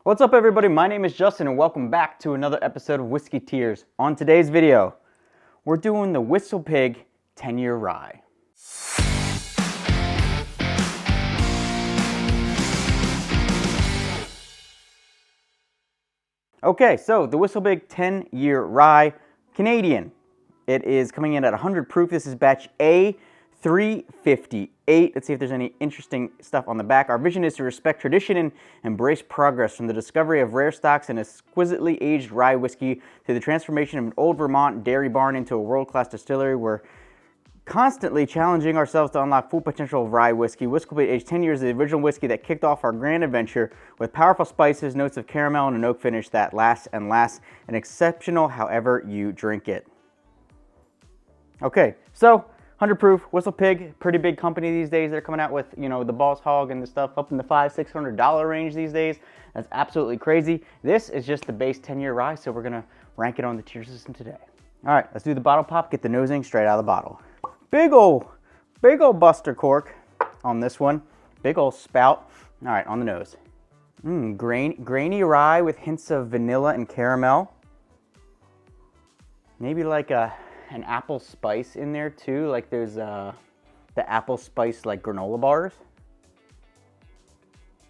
What's up everybody, my name is Justin and welcome back to another episode of Whiskey Tears. On today's video, we're doing the WhistlePig 10-year rye. Okay, so the WhistlePig 10-year rye, Canadian. It is coming in at 100 proof. This is batch A358. Let's see if there's any interesting stuff on the back. Our vision is to respect tradition and embrace progress, from the discovery of rare stocks and exquisitely aged rye whiskey to the transformation of an old Vermont dairy barn into a world-class distillery. We're constantly challenging ourselves to unlock full potential of rye whiskey. WhistlePig, aged 10 years, is the original whiskey that kicked off our grand adventure with powerful spices, notes of caramel, and an oak finish that lasts and lasts, and exceptional however you drink it. Okay, so 100 proof, WhistlePig, pretty big company these days. They're coming out with, you know, the Boss Hog and the stuff up in the $500-$600 range these days. That's absolutely crazy. This is just the base 10-year rye, so we're gonna rank it on the tier system today. All right, let's do the bottle pop, get the nosing straight out of the bottle. Big ol' buster cork on this one. Big ol' spout. All right, on the nose. Grainy rye with hints of vanilla and caramel. Maybe like an apple spice in there too, like there's the apple spice like granola bars.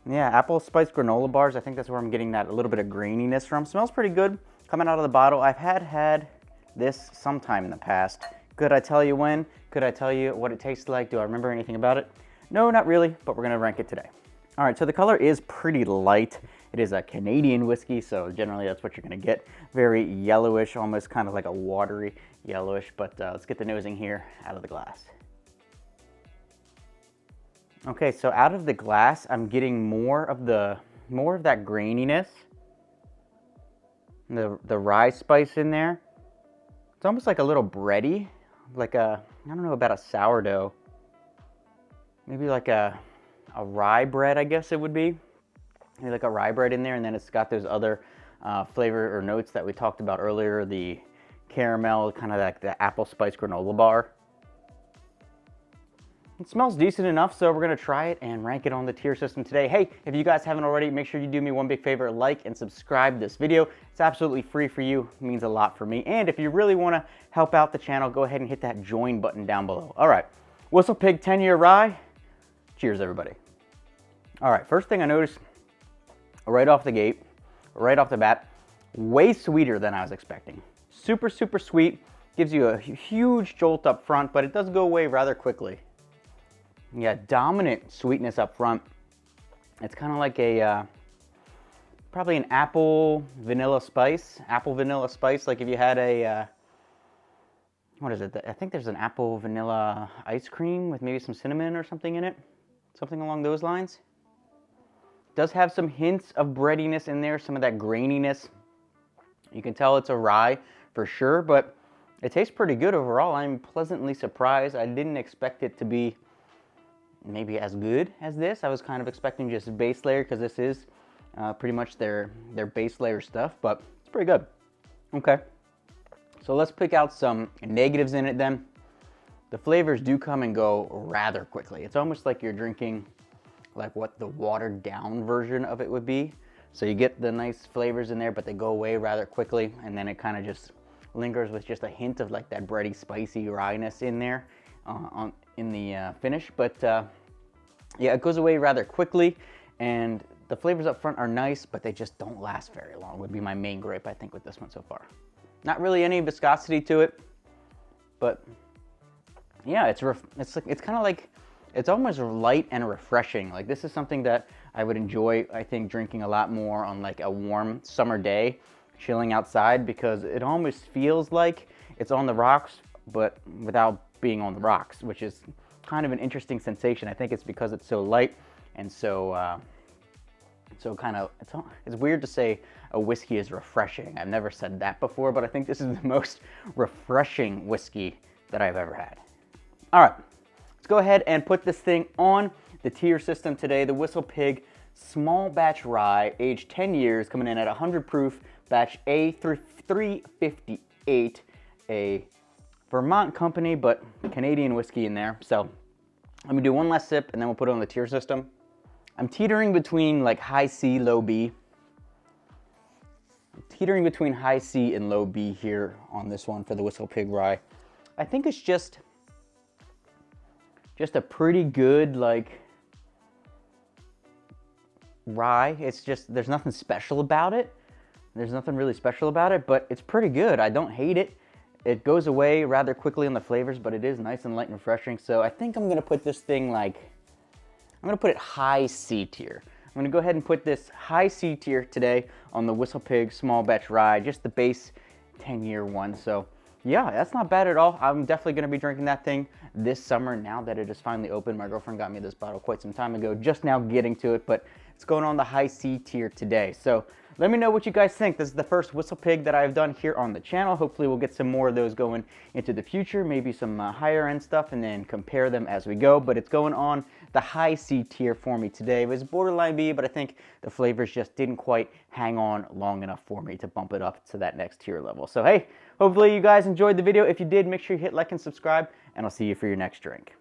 Yeah, apple spice granola bars, I think that's where I'm getting that a little bit of graininess from. Smells pretty good coming out of the bottle. I've had this sometime in the past. Could I tell you when? Could I tell you what it tastes like? Do I remember anything about it? No, not really, but we're gonna rank it today. All right, so the color is pretty light. It is a Canadian whiskey, so generally that's what you're gonna get. Very yellowish, almost kind of like a watery yellowish, but let's get the nosing here out of the glass. Okay, so out of the glass, I'm getting more of that graininess. The rye spice in there. It's almost like a little bready, like I don't know about a sourdough. Maybe like a rye bread, I guess it would be. Maybe like a rye bread in there, and then it's got those other flavor or notes that we talked about earlier, the caramel, kind of like the apple spice granola bar. It smells decent enough, so we're gonna try it and rank it on the tier system today. Hey, if you guys haven't already, make sure you do me one big favor, like and subscribe this video. It's absolutely free for you, it means a lot for me. And if you really wanna help out the channel, go ahead and hit that join button down below. All right, WhistlePig 10-year rye. Cheers, everybody. All right, first thing I noticed right off the gate, right off the bat, way sweeter than I was expecting. Super, super sweet, gives you a huge jolt up front, but it does go away rather quickly. Yeah, dominant sweetness up front. It's kind of like a, probably an apple vanilla spice. Like if you had a, what is it? I think there's an apple vanilla ice cream with maybe some cinnamon or something in it. Something along those lines. Does have some hints of breadiness in there, some of that graininess. You can tell it's a rye for sure, but it tastes pretty good overall. I'm pleasantly surprised. I didn't expect it to be maybe as good as this. I was kind of expecting just base layer, because this is pretty much their base layer stuff, but it's pretty good. Okay, so let's pick out some negatives in it then. The flavors do come and go rather quickly. It's almost like you're drinking like what the watered down version of it would be. So you get the nice flavors in there, but they go away rather quickly, and then it kind of just lingers with just a hint of like that bready, spicy wryness in there in the finish. But yeah, it goes away rather quickly, and the flavors up front are nice, but they just don't last very long, would be my main gripe, I think, with this one so far. Not really any viscosity to it, but yeah, it's kind of like, it's almost light and refreshing. Like this is something that I would enjoy, I think, drinking a lot more on like a warm summer day, chilling outside, because it almost feels like it's on the rocks, but without being on the rocks, which is kind of an interesting sensation. I think it's because it's so light and so kind of, it's weird to say a whiskey is refreshing. I've never said that before, but I think this is the most refreshing whiskey that I've ever had. All right, let's go ahead and put this thing on the tier system today. The WhistlePig small batch rye, aged 10 years, coming in at 100 proof, batch A358, a Vermont company, but Canadian whiskey in there. So let me do one last sip and then we'll put it on the tier system. I'm teetering between like high C, low B. teetering between high C and low B here on this one for the Whistle Pig Rye. I think it's just a pretty good, like, rye. It's just, there's nothing special about it. There's nothing really special about it, but it's pretty good. I don't hate it. It goes away rather quickly on the flavors, but it is nice and light and refreshing. So I think I'm gonna put this thing like, I'm gonna put it high C tier. I'm gonna go ahead and put this high C tier today on the Whistle Pig Small Batch Rye, just the base 10-year one. So yeah, that's not bad at all. I'm definitely gonna be drinking that thing this summer now that it is finally open. My girlfriend got me this bottle quite some time ago, just now getting to it, but it's going on the high C tier today. So let me know what you guys think. This is the first Whistle Pig that I've done here on the channel. Hopefully we'll get some more of those going into the future, maybe some higher end stuff, and then compare them as we go. But it's going on the high C tier for me today. It was borderline B, but I think the flavors just didn't quite hang on long enough for me to bump it up to that next tier level. So hey, hopefully you guys enjoyed the video. If you did, make sure you hit like and subscribe, and I'll see you for your next drink.